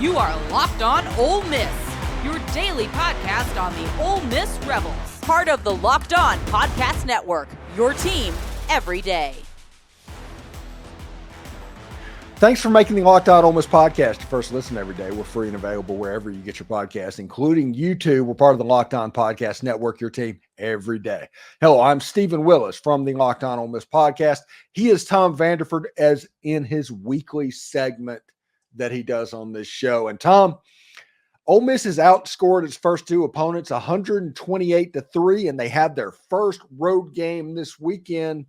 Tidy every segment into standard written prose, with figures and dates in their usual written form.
You are Locked On Ole Miss, your daily podcast on the Ole Miss Rebels. Part of the Locked On Podcast Network, your team every day. Thanks for making the Locked On Ole Miss podcast your first listen every day. We're free and available wherever you get your podcasts, including YouTube. We're part of the Locked On Podcast Network, your team every day. Hello, I'm Steven Willis from the Locked On Ole Miss podcast. He is Tom Vanderford, as in his weekly segment that he does on this show. And Tom, Ole Miss has outscored its first two opponents 128-3, and they have their first road game this weekend.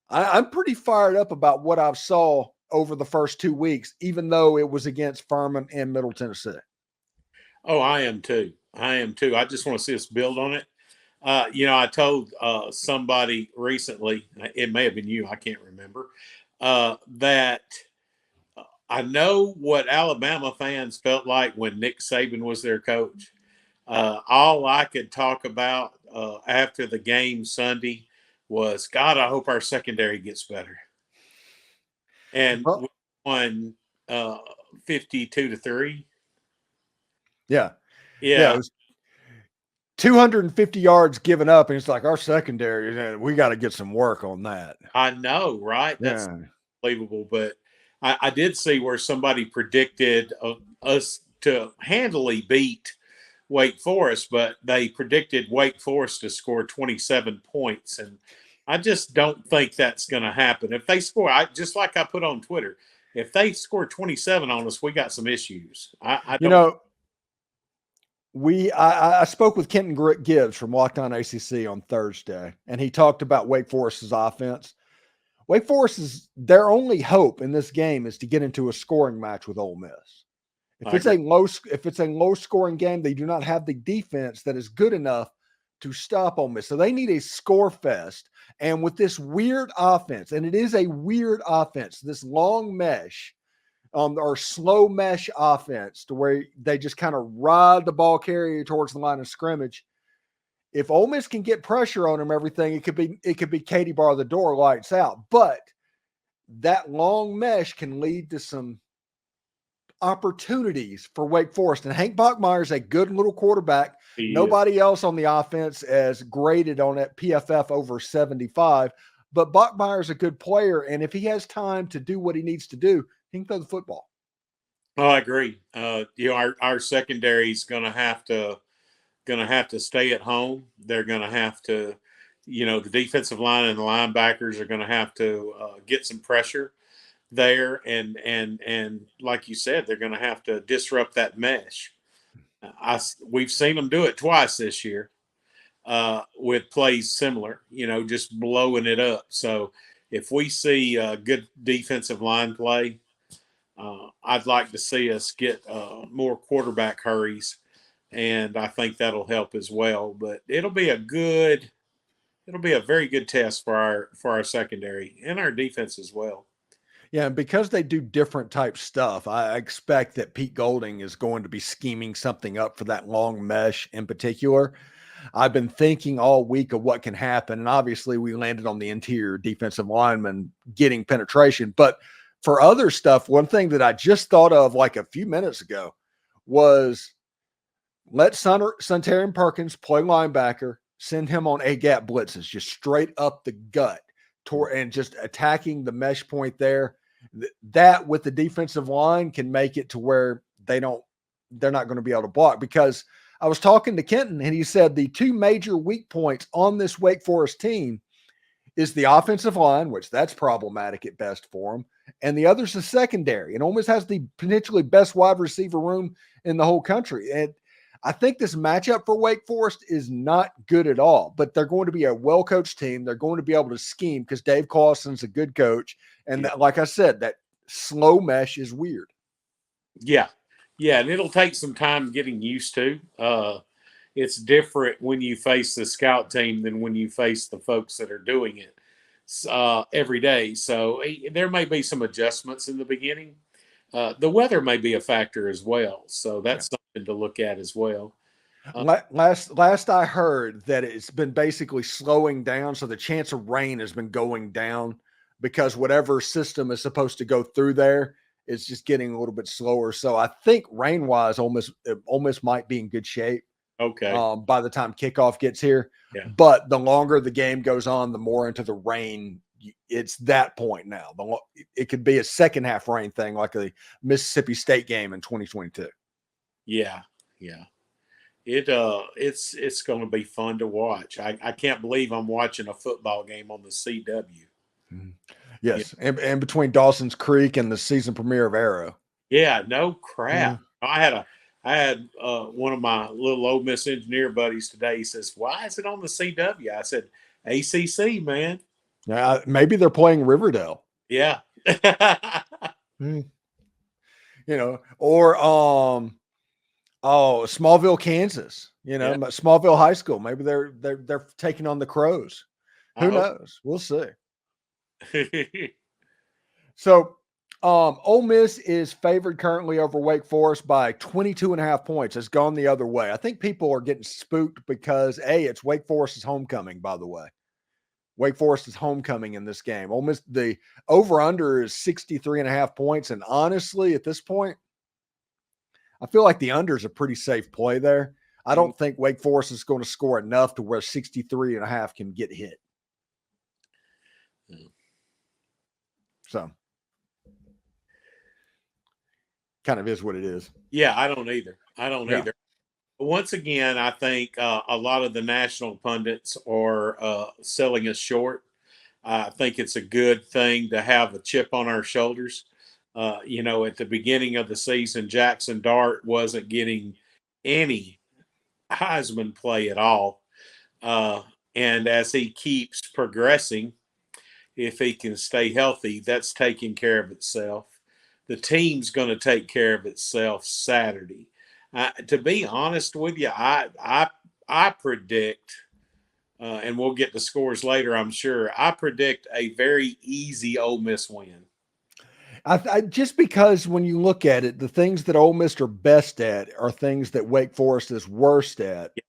I'm pretty fired up about what I've saw over the first 2 weeks, even though it was against Furman and Middle Tennessee. Oh, I am too. I just want to see us build on it. I told somebody recently, it may have been you, I can't remember, that I know what Alabama fans felt like when Nick Saban was their coach. All I could talk about after the game Sunday was, God, I hope our secondary gets better. And we won 52-3. Yeah. It was 250 yards given up, and it's like our secondary, we got to get some work on that. I know, right? That's unbelievable. But I did see where somebody predicted us to handily beat Wake Forest, but they predicted Wake Forest to score 27 points. And I just don't think that's going to happen. If they score, just like I put on Twitter, if they score 27 on us, we got some issues. I spoke with Kenton Gibbs from Locked On ACC on Thursday, and he talked about Wake Forest's offense. Wake Forest their only hope in this game is to get into a scoring match with Ole Miss. If it's a low scoring game, they do not have the defense that is good enough to stop Ole Miss. So they need a score fest. And with this weird offense, and it is a weird offense, this long mesh or slow mesh offense to where they just kind of ride the ball carrier towards the line of scrimmage. If Ole Miss can get pressure on them, everything, it could be Katie bar the door, lights out. But that long mesh can lead to some opportunities for Wake Forest. And Hank Bachmeier is a good little quarterback. Nobody else on the offense is graded on that PFF over 75, but Bachmeier is a good player. And if he has time to do what he needs to do, he can throw the football. Oh, I agree. Our secondary is going to have to stay at home. They're going to have to, the defensive line and the linebackers are going to have to get some pressure there. And like you said, they're going to have to disrupt that mesh. We've seen them do it twice this year with plays similar, just blowing it up. So if we see good defensive line play, I'd like to see us get more quarterback hurries, and I think that'll help as well. But it'll be a very good test for our secondary and our defense as well. Yeah, and because they do different type stuff, I expect that Pete Golding is going to be scheming something up for that long mesh in particular. I've been thinking all week of what can happen, and obviously we landed on the interior defensive lineman getting penetration. But for other stuff, one thing that I just thought of like a few minutes ago was let Suntarian Perkins play linebacker, send him on A-gap blitzes, just straight up the gut, and just attacking the mesh point there. That with the defensive line can make it to where they're not going to be able to block. Because I was talking to Kenton, and he said the two major weak points on this Wake Forest team is the offensive line, which that's problematic at best for them, and the other's the secondary. And Ole Miss has the potentially best wide receiver room in the whole country. And I think this matchup for Wake Forest is not good at all, but they're going to be a well-coached team. They're going to be able to scheme because Dave Clawson's a good coach. And that, like I said, that slow mesh is weird. Yeah. And it'll take some time getting used to. It's different when you face the scout team than when you face the folks that are doing it every day. So there may be some adjustments in the beginning. The weather may be a factor as well. So that's something to look at as well. Last I heard that it's been basically slowing down. So the chance of rain has been going down because whatever system is supposed to go through there It's just getting a little bit slower. So I think rain-wise, Ole Miss might be in good shape Okay. by the time kickoff gets here. Yeah. But the longer the game goes on, the more into the rain. It's that point now. It could be a second half rain thing like the Mississippi State game in 2022. Yeah. It's going to be fun to watch. I can't believe I'm watching a football game on the CW. Mm-hmm. Yes, yeah. And between Dawson's Creek and the season premiere of Arrow. Yeah, no crap. Mm-hmm. I had one of my little Ole Miss engineer buddies today. He says, "Why is it on the CW?" I said, "ACC, man." Yeah, maybe they're playing Riverdale. Yeah. Or Smallville, Kansas. Smallville High School. Maybe they're taking on the Crows. Who knows? We'll see. So, Ole Miss is favored currently over Wake Forest by 22.5 points. It's gone the other way. I think people are getting spooked because it's Wake Forest's homecoming, by the way. Wake Forest is homecoming in this game. Ole Miss, the over-under is 63.5 points. And honestly, at this point, I feel like the under is a pretty safe play there. I don't think Wake Forest is going to score enough to where 63.5 can get hit. So, kind of is what it is. Yeah, I don't either. Either. Once again, I think a lot of the national pundits are selling us short. I think it's a good thing to have a chip on our shoulders. At the beginning of the season, Jackson Dart wasn't getting any Heisman play at all. And as he keeps progressing, if he can stay healthy, that's taking care of itself. The team's going to take care of itself Saturday. To be honest with you, I predict, and we'll get the scores later, I'm sure. I predict a very easy Ole Miss win. I just because when you look at it, the things that Ole Miss are best at are things that Wake Forest is worst at. Yeah.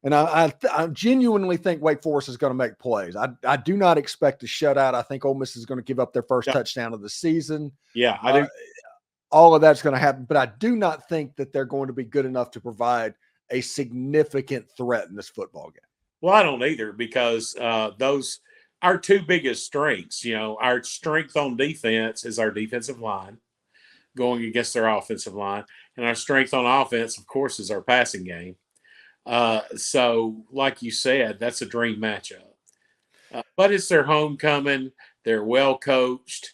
And I genuinely think Wake Forest is going to make plays. I do not expect a shutout. I think Ole Miss is going to give up their first touchdown of the season. Yeah, I do. All of that's going to happen, but I do not think that they're going to be good enough to provide a significant threat in this football game. Well, I don't either because those our two biggest strengths. Our strength on defense is our defensive line going against their offensive line, and our strength on offense, of course, is our passing game. So, like you said, that's a dream matchup. But it's their homecoming. They're well coached.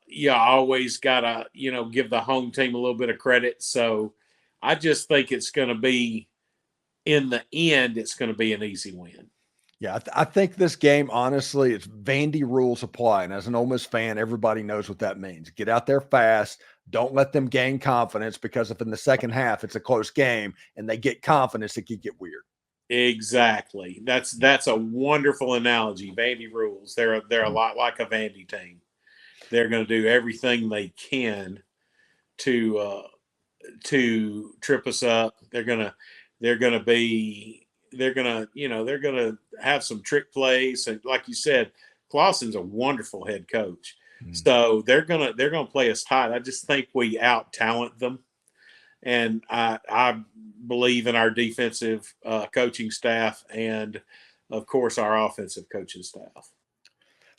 You always gotta, give the home team a little bit of credit. So I just think it's going to be, in the end, it's going to be an easy win. Yeah, I think this game, honestly, it's Vandy rules apply. And as an Ole Miss fan, everybody knows what that means. Get out there fast. Don't let them gain confidence, because if in the second half it's a close game and they get confidence, it could get weird. Exactly. That's a wonderful analogy. Vandy rules. They're a lot like a Vandy team. They're going to do everything they can to trip us up. They're going to have some trick plays. And like you said, Clawson's a wonderful head coach. Mm-hmm. So they're going to play us tight. I just think we out talent them. And I believe in our defensive coaching staff and, of course, our offensive coaching staff.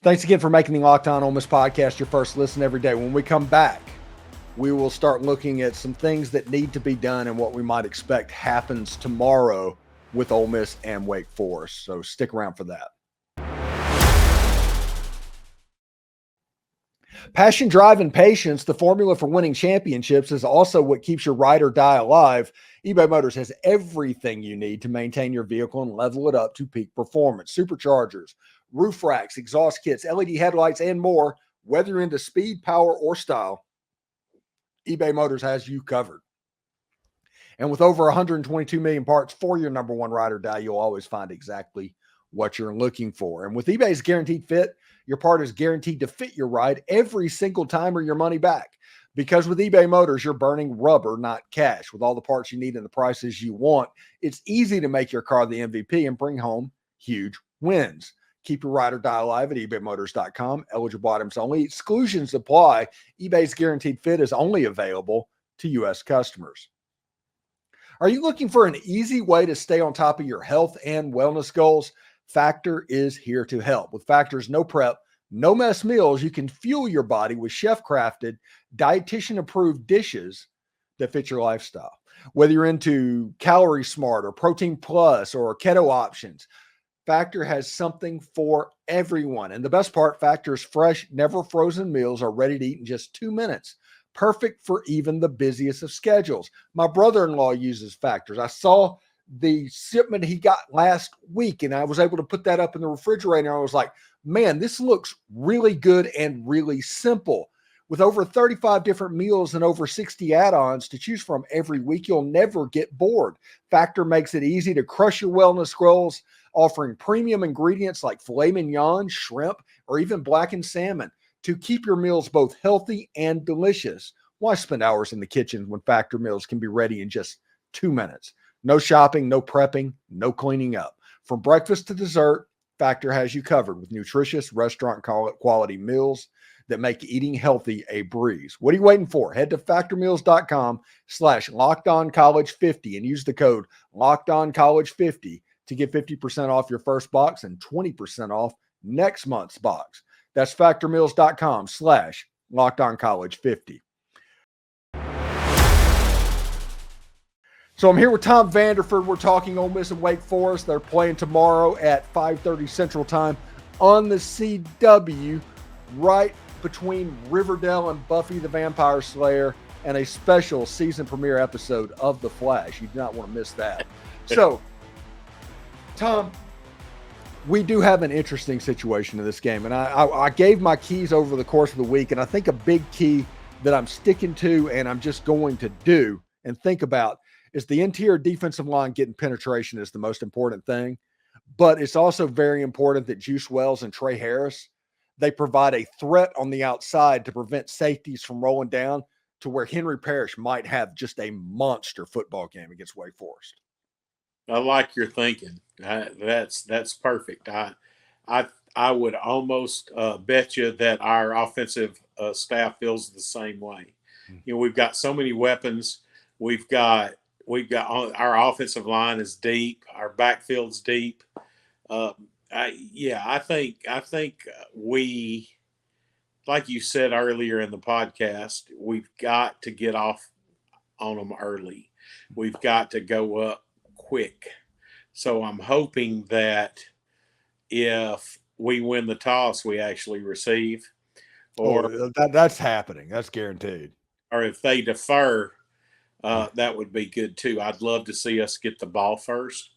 Thanks again for making the Locked On Ole Miss podcast your first listen every day. When we come back, we will start looking at some things that need to be done and what we might expect happens tomorrow with Ole Miss and Wake Forest. So stick around for that. Passion, drive, and patience, the formula for winning championships, is also what keeps your ride or die alive. eBay Motors has everything you need to maintain your vehicle and level it up to peak performance. Superchargers, roof racks, exhaust kits, LED headlights, and more. Whether you're into speed, power, or style, eBay Motors has you covered. And with over 122 million parts for your number one ride or die, you'll always find exactly what you're looking for. And with eBay's Guaranteed Fit, your part is guaranteed to fit your ride every single time or your money back. Because with eBay Motors, you're burning rubber, not cash. With all the parts you need and the prices you want, it's easy to make your car the MVP and bring home huge wins. Keep your ride or die alive at ebaymotors.com. Eligible items only. Exclusions apply. eBay's guaranteed fit is only available to U.S. customers. Are you looking for an easy way to stay on top of your health and wellness goals? Factor is here to help. With Factor's no prep, no mess meals, you can fuel your body with chef-crafted, dietitian-approved dishes that fit your lifestyle. Whether you're into Calorie Smart or Protein Plus or keto options, Factor has something for everyone. And the best part, Factor's fresh, never frozen meals are ready to eat in just 2 minutes. Perfect for even the busiest of schedules. My brother-in-law uses Factors. I saw the shipment he got last week, and I was able to put that up in the refrigerator. I was like, man, this looks really good and really simple. With over 35 different meals and over 60 add-ons to choose from every week, you'll never get bored. Factor makes it easy to crush your wellness goals, offering premium ingredients like filet mignon, shrimp, or even blackened salmon to keep your meals both healthy and delicious. Why spend hours in the kitchen when Factor meals can be ready in just 2 minutes? No shopping, no prepping, no cleaning up. From breakfast to dessert, Factor has you covered with nutritious restaurant quality meals that make eating healthy a breeze. What are you waiting for? Head to factormeals.com/LockedOnCollege50 and use the code LockedOnCollege50 to get 50% off your first box and 20% off next month's box. That's factormeals.com/LockedOnCollege50. So I'm here with Tom Vanderford. We're talking Ole Miss and Wake Forest. They're playing tomorrow at 5:30 Central Time on the CW, right between Riverdale and Buffy the Vampire Slayer, and a special season premiere episode of The Flash. You do not want to miss that. So, Tom, we do have an interesting situation in this game, and I gave my keys over the course of the week, and I think a big key that I'm sticking to and I'm just going to do and think about is the interior defensive line getting penetration is the most important thing. But it's also very important that Juice Wells and Trey Harris, they provide a threat on the outside to prevent safeties from rolling down to where Henry Parrish might have just a monster football game against Wake Forest. I like your thinking. That's perfect. I would almost bet you that our offensive staff feels the same way. You know, we've got so many weapons. We've got our offensive line is deep. Our backfield's deep. I think we, like you said earlier in the podcast, we've got to get off on them early. We've got to go up quick. So I'm hoping that if we win the toss, we actually receive, or that's happening. That's guaranteed. Or if they defer, that would be good too. I'd love to see us get the ball first.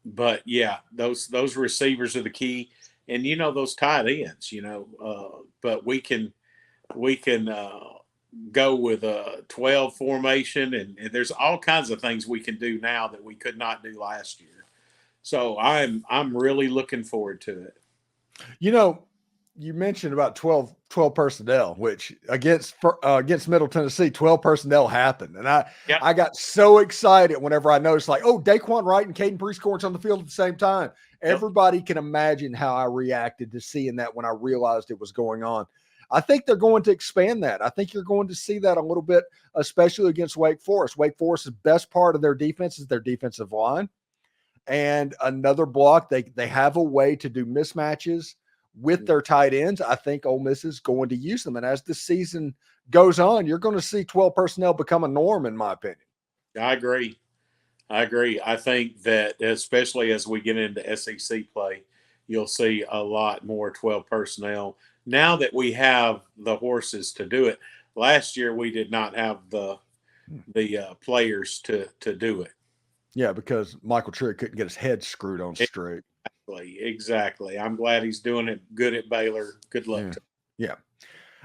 But yeah, those receivers are the key, and those tight ends. But we can go with a 12 formation, and there's all kinds of things we can do now that we could not do last year. So I'm really looking forward to it. You mentioned about 12 personnel, which against Middle Tennessee, 12 personnel happened. And I got so excited whenever I noticed, like, oh, Daquan Wright and Caden Prieskorn's on the field at the same time. Everybody can imagine how I reacted to seeing that when I realized it was going on. I think they're going to expand that. I think you're going to see that a little bit, especially against Wake Forest. Wake Forest's best part of their defense is their defensive line. And another block, they have a way to do mismatches with their tight ends. I think Ole Miss is going to use them. And as the season goes on, you're going to see 12 personnel become a norm, in my opinion. I agree. I think that especially as we get into SEC play, you'll see a lot more 12 personnel. Now that we have the horses to do it, last year we did not have the players to do it. Yeah, because Michael Trigg couldn't get his head screwed on straight. Exactly. I'm glad he's doing it good at Baylor. Good luck to him. Yeah.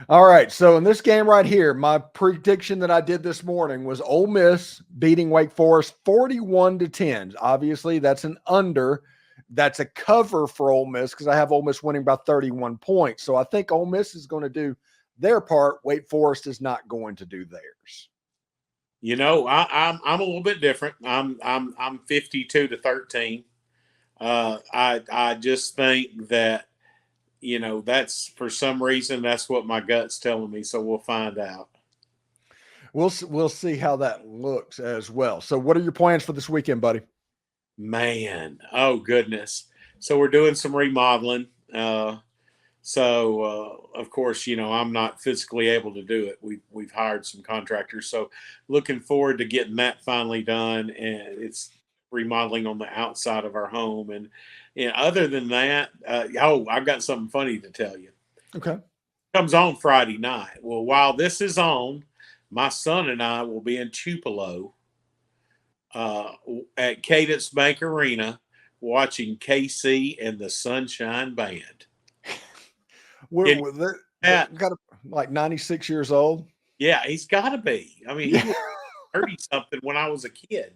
All right. So in this game right here, my prediction that I did this morning was Ole Miss beating Wake Forest 41-10. Obviously, that's an under. That's a cover for Ole Miss because I have Ole Miss winning by 31 points. So I think Ole Miss is going to do their part. Wake Forest is not going to do theirs. I'm a little bit different. I'm 52-13. I just think that, that's for some reason, that's what my gut's telling me. So we'll find out. We'll see how that looks as well. So what are your plans for this weekend, buddy? Man, oh goodness. So we're doing some remodeling. Of course, I'm not physically able to do it. We've hired some contractors. So looking forward to getting that finally done. And it's remodeling on the outside of our home. And other than that, I've got something funny to tell you. Okay. Comes on Friday night. Well, while this is on, my son and I will be in Tupelo at Cadence Bank Arena watching KC and the Sunshine Band. They're got like 96 years old. Yeah, he's got to be. I mean, he was 30 something when I was a kid,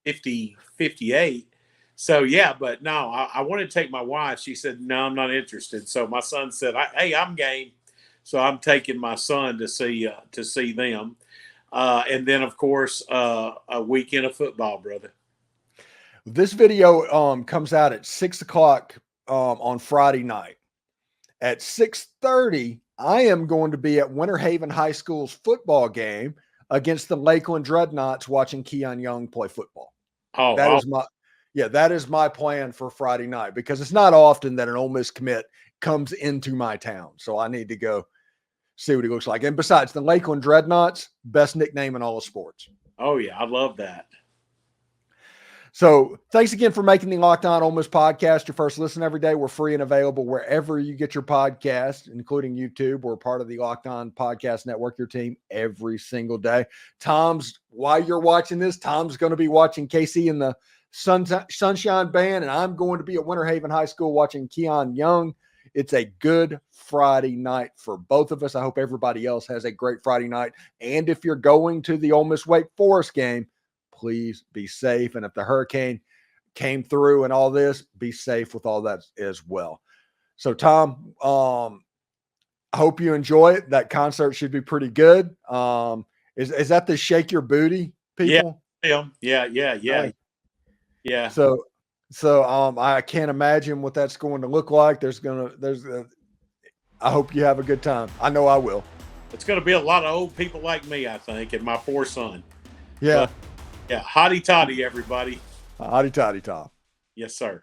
50, 58. So, yeah, but no, I wanted to take my wife. She said, no, I'm not interested. So my son said, hey, I'm game. So I'm taking my son to see them. And then, of course, a weekend of football, brother. This video comes out at 6:00 on Friday night. At 6:30, I am going to be at Winter Haven High School's football game against the Lakeland Dreadnoughts watching Keon Young play football. Oh, that is my plan for Friday night, because it's not often that an Ole Miss commit comes into my town. So I need to go see what he looks like. And besides, the Lakeland Dreadnoughts, best nickname in all of sports. Oh, yeah. I love that. So thanks again for making the Locked On Ole Miss podcast your first listen every day. We're free and available wherever you get your podcast, including YouTube. We're part of the Locked On Podcast Network, your team every single day. While you're watching this, Tom's going to be watching KC and the Sunshine Band, and I'm going to be at Winter Haven High School watching Keon Young. It's a good Friday night for both of us. I hope everybody else has a great Friday night. And if you're going to the Ole Miss Wake Forest game, please be safe. And if the hurricane came through and all this, be safe with all that as well. So, Tom, I hope you enjoy it. That concert should be pretty good. Is that the Shake Your Booty people? Yeah. So I can't imagine what that's going to look like. I hope you have a good time. I know I will. It's going to be a lot of old people like me, I think, and my poor son. Yeah. Yeah. Hotty toddy, everybody. Hotty toddy, Tom. Yes, sir.